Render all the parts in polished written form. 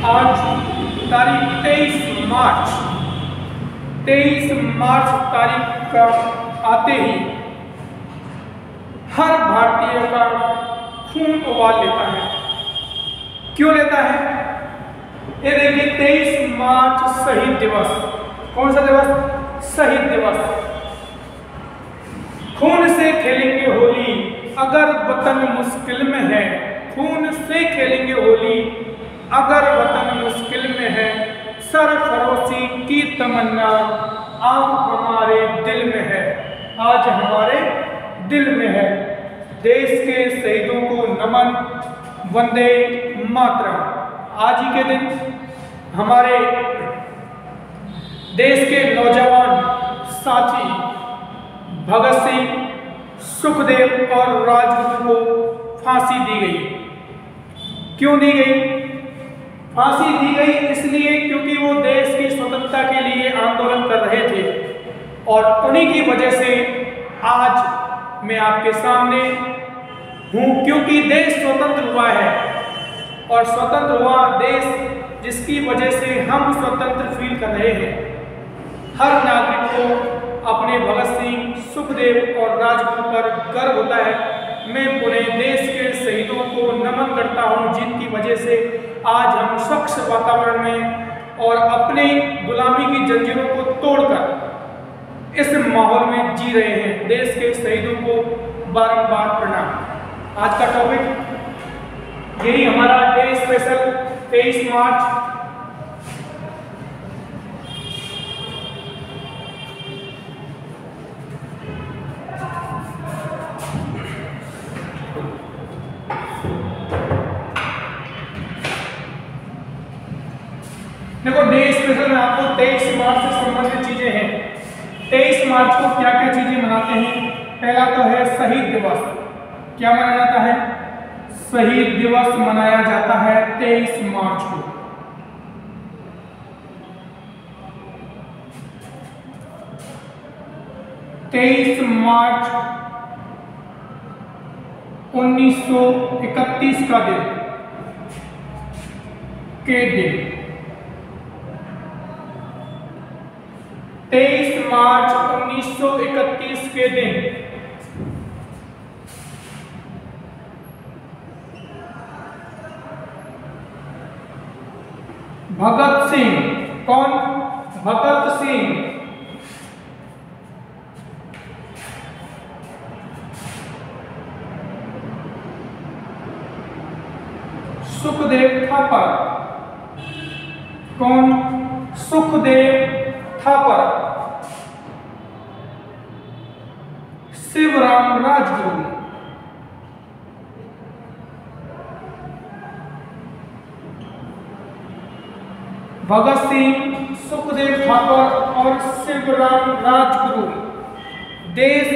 आज तारीख 23 मार्च तारीख का आते ही हर भारतीय का खून उबाल लेता है। क्यों लेता है? ये देखिए 23 मार्च शहीद दिवस। कौन सा दिवस? शहीद दिवस। खून से खेलेंगे होली अगर वतन मुश्किल में है, खून से खेलेंगे होली अगर वतन मुश्किल में है, सरफरोशी की तमन्ना आज हमारे दिल में है, आज हमारे दिल में है। देश के शहीदों को नमन, वंदे मातरम। आज ही के दिन हमारे देश के नौजवान साथी भगत सिंह, सुखदेव और राजगुरु को फांसी दी गई। क्यों दी गई? फांसी दी गई इसलिए क्योंकि वो देश की स्वतंत्रता के लिए आंदोलन कर रहे थे और उन्हीं की वजह से आज मैं आपके सामने हूँ, क्योंकि देश स्वतंत्र हुआ है और स्वतंत्र हुआ देश जिसकी वजह से हम स्वतंत्र फील कर रहे हैं। हर नागरिक को अपने भगत सिंह, सुखदेव और राजगुरु पर गर्व होता है। मैं पूरे देश के शहीदों को नमन करता हूं जिनकी वजह से आज हम स्वच्छ वातावरण में और अपने गुलामी की जंजीरों को तोड़कर इस माहौल में जी रहे हैं। देश के शहीदों को बारंबार प्रणाम। आज का टॉपिक यही हमारा डे स्पेशल 23 मार्च। देखो डे स्पेशल में आपको 23 मार्च से संबंधित चीजें हैं। 23 मार्च को क्या क्या चीजें मनाते हैं? पहला तो है शहीद दिवस। क्या मनाया जाता है? शहीद दिवस मनाया जाता है 23 मार्च को। मार्च 1931 का दिन के दिन 23 मार्च 1931 के दिन भगत सिंह, कौन? भगत सिंह सुखदेव थापर, कौन? सुखदेव थापर, शिवराम राजगुरु, भगत सिंह, सुखदेव थापर और शिवराम राजगुरु देश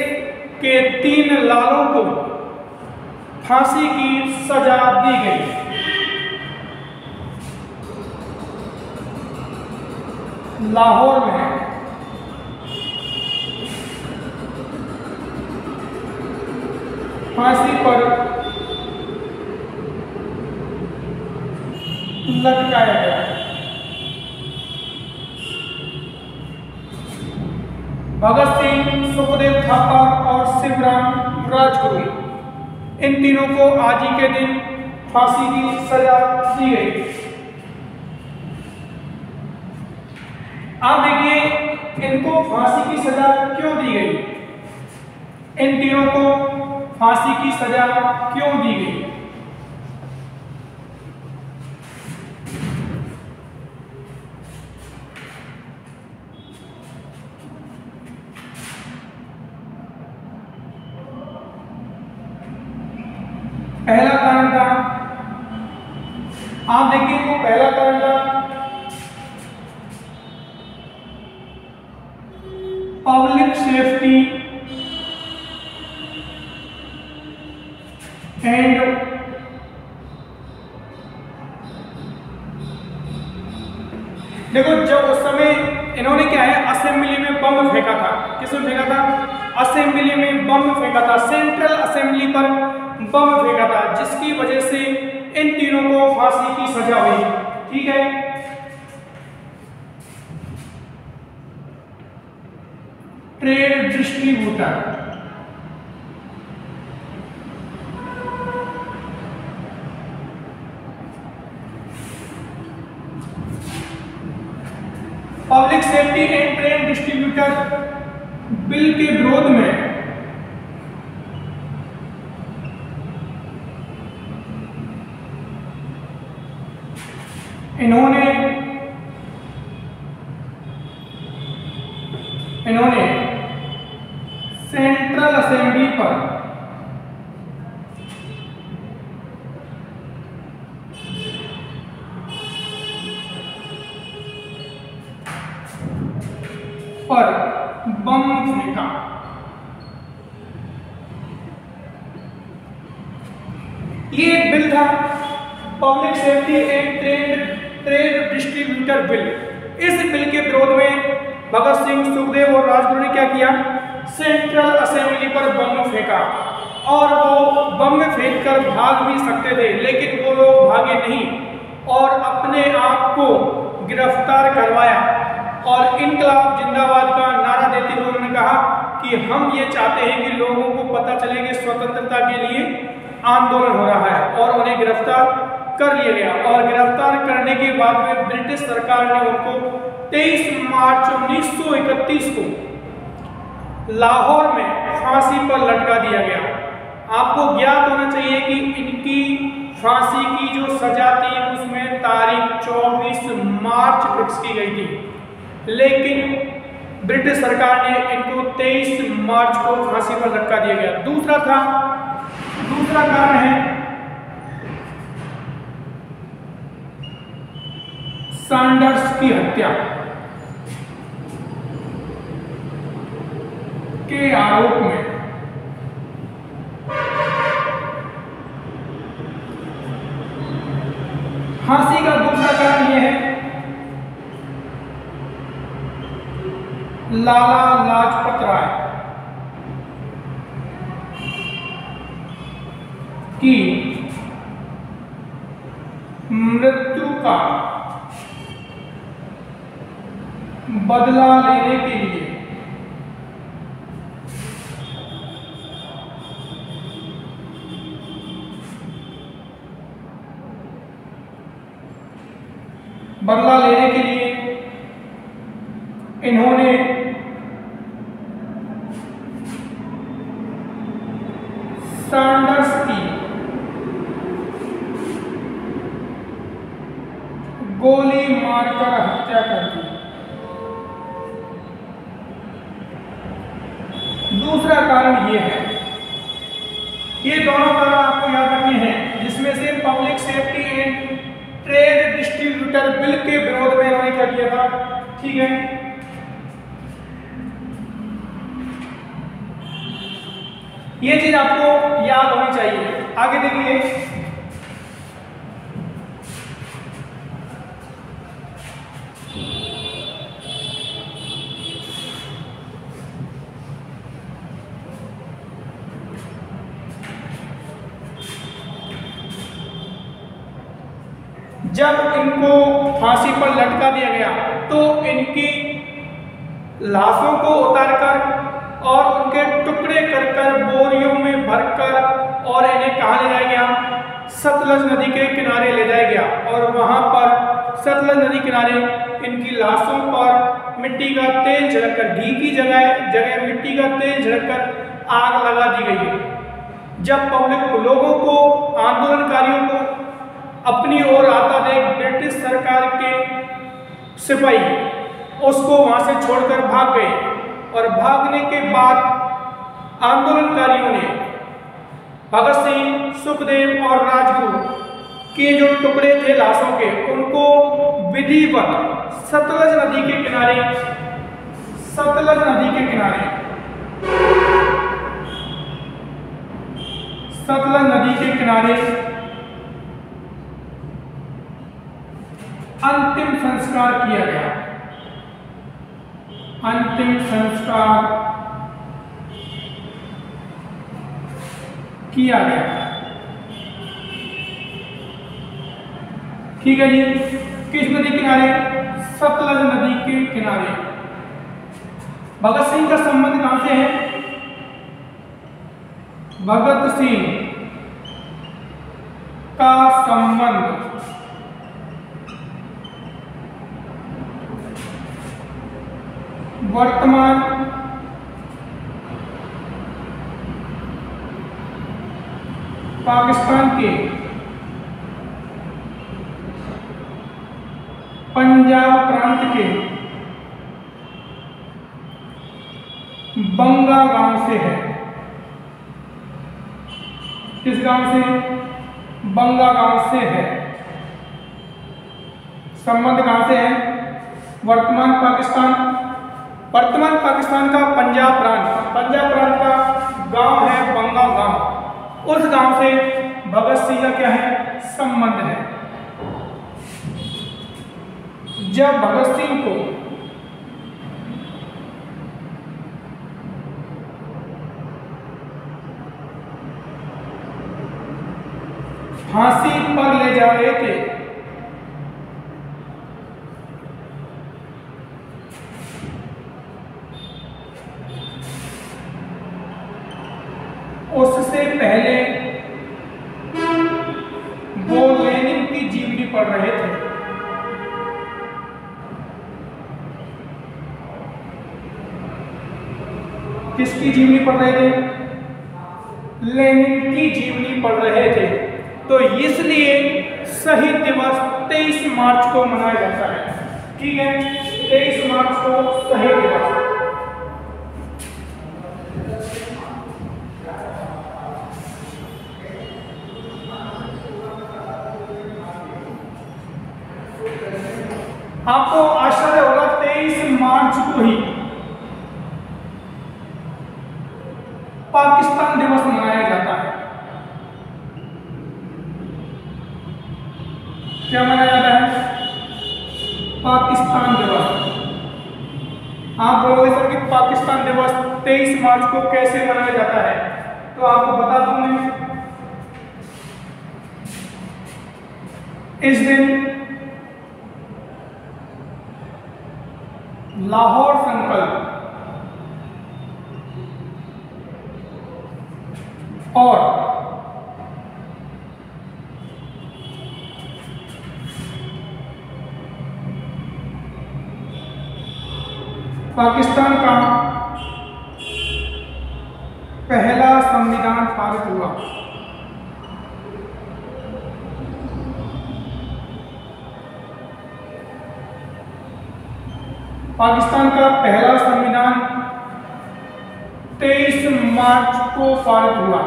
के 3 लालों को फांसी की सजा दी गई। लाहौर में फांसी पर लटकाया गया। भगत सिंह, सुखदेव थापर और शिवराम राजगुरु इन तीनों को आज ही के दिन फांसी की सजा दी गई। आप देखिए इनको फांसी की सजा क्यों दी गई? इन तीनों को फांसी की सजा क्यों दी गई? पहला कारण था, आप देखिए वो पहला कारण था पब्लिक सेफ्टी एंड देखो जब उस समय इन्होंने क्या है असेंबली में बम फेंका था। किसमें फेंका था? असेंबली में बम फेंका था, सेंट्रल असेंबली पर बम फेंका था, जिसकी वजह से इन तीनों को फांसी की सजा हुई। ठीक है। Trade distributor, public safety and trade distributor bill के विरोध में इन्होंने सेंट्रल असेंबली पर बम फेंका। ये एक बिल था, public safety and trade distributor bill. इस बिल के विरोध में भगत सिंह, सुखदेव और राजगुरु ने क्या किया, सेंट्रल असेंबली पर बम फेंका। और वो बम फेंक कर भाग भी सकते थे, लेकिन वो लोग भागे नहीं और अपने आप को गिरफ्तार करवाया और इनकलाब जिंदाबाद का नारा देते हुए उन्होंने कहा कि हम ये चाहते हैं कि लोगों को पता चले कि स्वतंत्रता के लिए आंदोलन हो रहा है। और उन्हें गिरफ्तार कर लिया गया और गिरफ्तार करने के बाद में ब्रिटिश सरकार ने उनको 23 मार्च 1931 को लाहौर में फांसी पर लटका दिया गया। आपको ज्ञात होना चाहिए कि इनकी फांसी की जो सजा थी उसमें तारीख 24 मार्च फिक्स की गई थी, लेकिन ब्रिटिश सरकार ने इनको 23 मार्च को फांसी पर लटका दिया गया। दूसरा कारण है सैंडर्स की हत्या के आरोप में फांसी का दूसरा कारण यह है लाला लाजपत राय की मृत्यु का बदला लेने के लिए इन्होंने सैंडर्स की गोली मारकर हत्या कर दी। दूसरा कारण ये है, ये दोनों कारण आपको याद रखने हैं, जिसमें से public safety and trade distributor bill के विरोध में इन्होंने क्या किया था, ठीक है। ये चीज आपको याद होनी चाहिए। आगे देखिए, जब इनको फांसी पर लटका दिया गया तो इनकी लाशों को उतारकर और उनके टुकड़े कर बोरियों में भरकर और इन्हें कहाँ ले जाया गया, सतलज नदी के किनारे ले जाया गया। और वहां पर सतलज नदी किनारे इनकी लाशों पर मिट्टी का तेल छिड़ककर, घी की जगह मिट्टी का तेल छिड़ककर आग लगा दी गई है। जब पब्लिक लोगों को, आंदोलनकारियों को अपनी ओर आता देख ब्रिटिश सरकार के सिपाही उसको वहां से छोड़कर भाग गए। और भागने के बाद आंदोलनकारियों ने भगत सिंह, सुखदेव और राजगुरु के जो टुकड़े थे लाशों के, उनको विधिवत सतलज नदी के किनारे अंतिम संस्कार किया गया। ठीक है जी। किस नदी किनारे? सतलज नदी के किनारे। भगत सिंह का संबंध कहां से है? भगत सिंह का संबंध वर्तमान पाकिस्तान के पंजाब प्रांत के बंगा गांव से है। किस गांव से? बंगा गांव से है। संबंध कहां से है? वर्तमान पाकिस्तान का पंजाब प्रांत का गांव है बंगा गांव। उस गांव से भगत सिंह का क्या है? संबंध है। जब भगत सिंह को फांसी पर ले जा रहे थे उससे पहले वो लेनिन की जीवनी पढ़ रहे थे। किसकी जीवनी पढ़ रहे थे? लेनिन की जीवनी पढ़ रहे थे। तो इसलिए शहीद दिवस 23 मार्च को मनाया जाता है। ठीक है, 23 मार्च को शहीद दिवस। आपको आश्चर्य होगा 23 मार्च को ही पाकिस्तान दिवस मनाया जाता है। क्या मनाया जाता है? पाकिस्तान दिवस। आप बोलोगे सर कि पाकिस्तान दिवस 23 मार्च को कैसे मनाया जाता है? तो आपको बता दूं मैं, इस दिन लाहौर संकल्प और पाकिस्तान का पहला संविधान पारित हुआ। पाकिस्तान का पहला संविधान 23 मार्च को पारित हुआ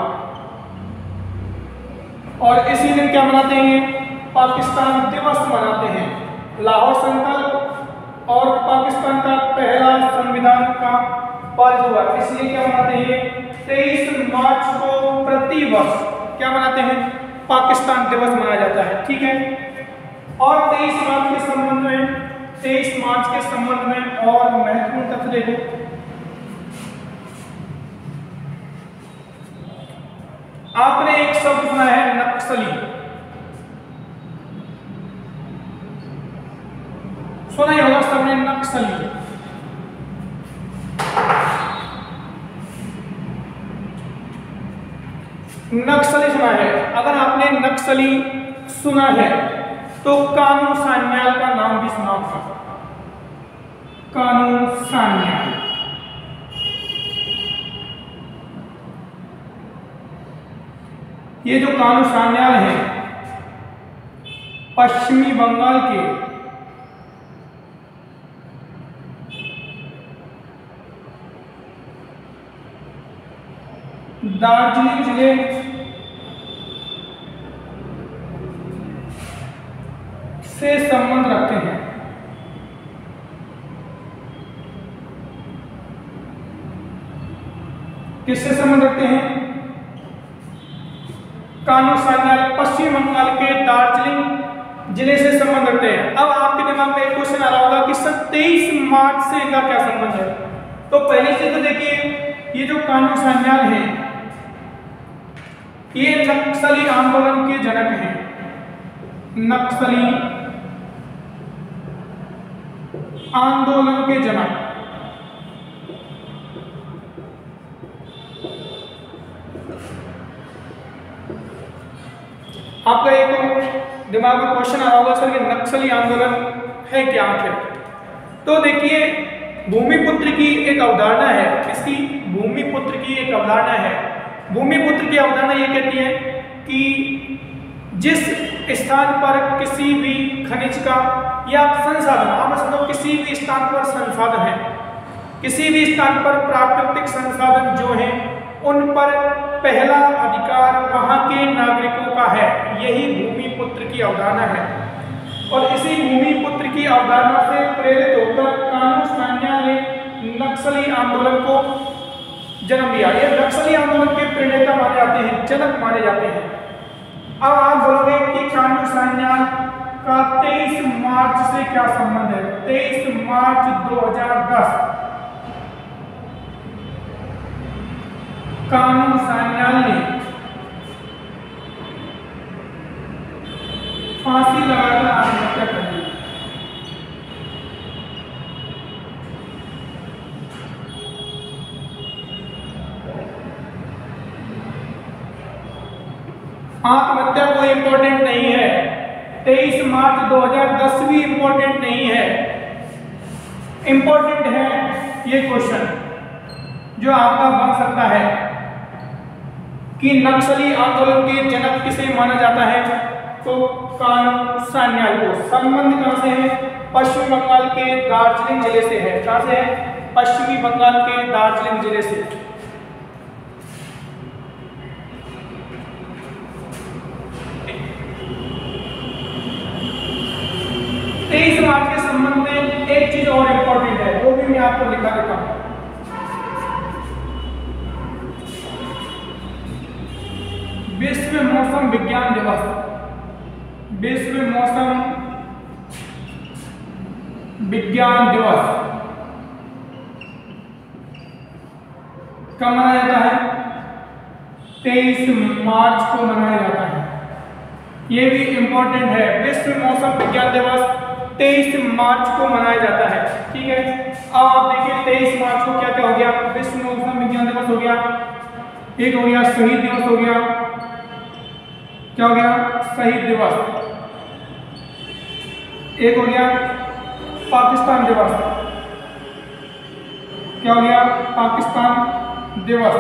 और इसी दिन क्या मनाते हैं? पाकिस्तान दिवस मनाते हैं। लाहौर संकल्प और पाकिस्तान का पहला संविधान का पारित हुआ, इसलिए क्या मनाते हैं? 23 मार्च को प्रतिवर्ष क्या मनाते हैं? पाकिस्तान दिवस मनाया जाता है। ठीक है, और 23 मार्च के संबंध में और महत्वपूर्ण तथ्य देखो। आपने एक शब्द सुना है नक्सली, सुना ही होगा सबने नक्सली। नक्सली सुना है। अगर आपने नक्सली सुना है तो कानून सान्याल का नाम भी सुना होगा। कानून सान्याल, ये जो कानून सान्याल है पश्चिमी बंगाल के दार्जिलिंग जिले से संबंध रखते हैं। किससे संबंध रखते हैं? कानून सान्याल पश्चिम बंगाल के दार्जिलिंग जिले से संबंध रखते हैं। अब आपके दिमाग में एक क्वेश्चन आ रहा होगा कि 27 मार्च से इनका क्या संबंध है? तो पहले से तो देखिए, ये जो कानून सान्याल है ये नक्सली आंदोलन के जनक हैं। नक्सली आंदोलन के जनक। आपका एक दिमाग में क्वेश्चन आ रहा होगा सर कि नक्सली आंदोलन है क्या आखिर? तो देखिए, भूमिपुत्र की एक अवधारणा है। इसकी भूमिपुत्र की एक अवधारणा है। भूमिपुत्र की अवधारणा ये कहती है कि जिस स्थान पर किसी भी खनिज का या संसाधन, आप समझो किसी भी स्थान पर संसाधन है, किसी भी स्थान पर प्राकृतिक संसाधन जो है उन पर पहला अधिकार वहां के नागरिकों का है। यही भूमिपुत्र की अवधारणा है। और इसी भूमिपुत्र की अवधारणा से प्रेरित होकर कानू सान्याल ने नक्सली आंदोलन को जन्म दिया। ये नक्सली आंदोलन के प्रणेता माने जाते हैं, जनक माने जाते हैं। अब आप बोलोगे कि कानू सान्याल का 23 मार्च से क्या संबंध है? 23 मार्च 2010 कानू सान्याल ने फांसी लगाकर आत्महत्या कर ली। आत्महत्या कोई इंपॉर्टेंट नहीं है। 23 मार्च 2010 भी इंपॉर्टेंट नहीं है। इंपॉर्टेंट है ये क्वेश्चन जो आपका बन सकता है कि नक्सली आंदोलन के जनक किसे माना जाता है? तो कानू सान्याल को। संबंध कहां से है? पश्चिम बंगाल के दार्जिलिंग जिले से है। कहां से है? पश्चिमी बंगाल के दार्जिलिंग जिले से। तेईस मार्च के संबंध में एक चीज और इंपॉर्टेंट है, वो भी मैं आपको लिखा देता हूं। विश्व मौसम विज्ञान दिवस, विश्व मौसम विज्ञान दिवस कब मनाया जाता है? 23 मार्च को मनाया जाता है। यह भी इंपॉर्टेंट है। विश्व मौसम विज्ञान दिवस 23 मार्च को मनाया जाता है। ठीक है, अब आप देखिए 23 मार्च को क्या क्या हो गया? विश्व मौसम विज्ञान दिवस हो गया, एक हो गया शहीद दिवस हो गया। क्या हो गया? शहीद दिवस। एक हो गया पाकिस्तान दिवस। क्या हो गया? पाकिस्तान दिवस।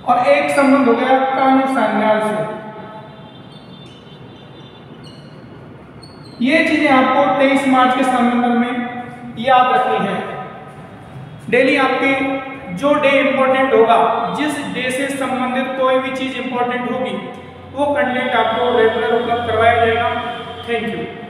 और एक संबंध हो गया कानू सान्याल से। ये चीजें आपको 23 मार्च के संबंध में याद रखनी है। डेली आपके जो डे इंपॉर्टेंट होगा, जिस डे से संबंधित कोई भी चीज इंपॉर्टेंट होगी, वो कंटेंट आपको रेगुलर उपलब्ध करवाया जाएगा। Thank you.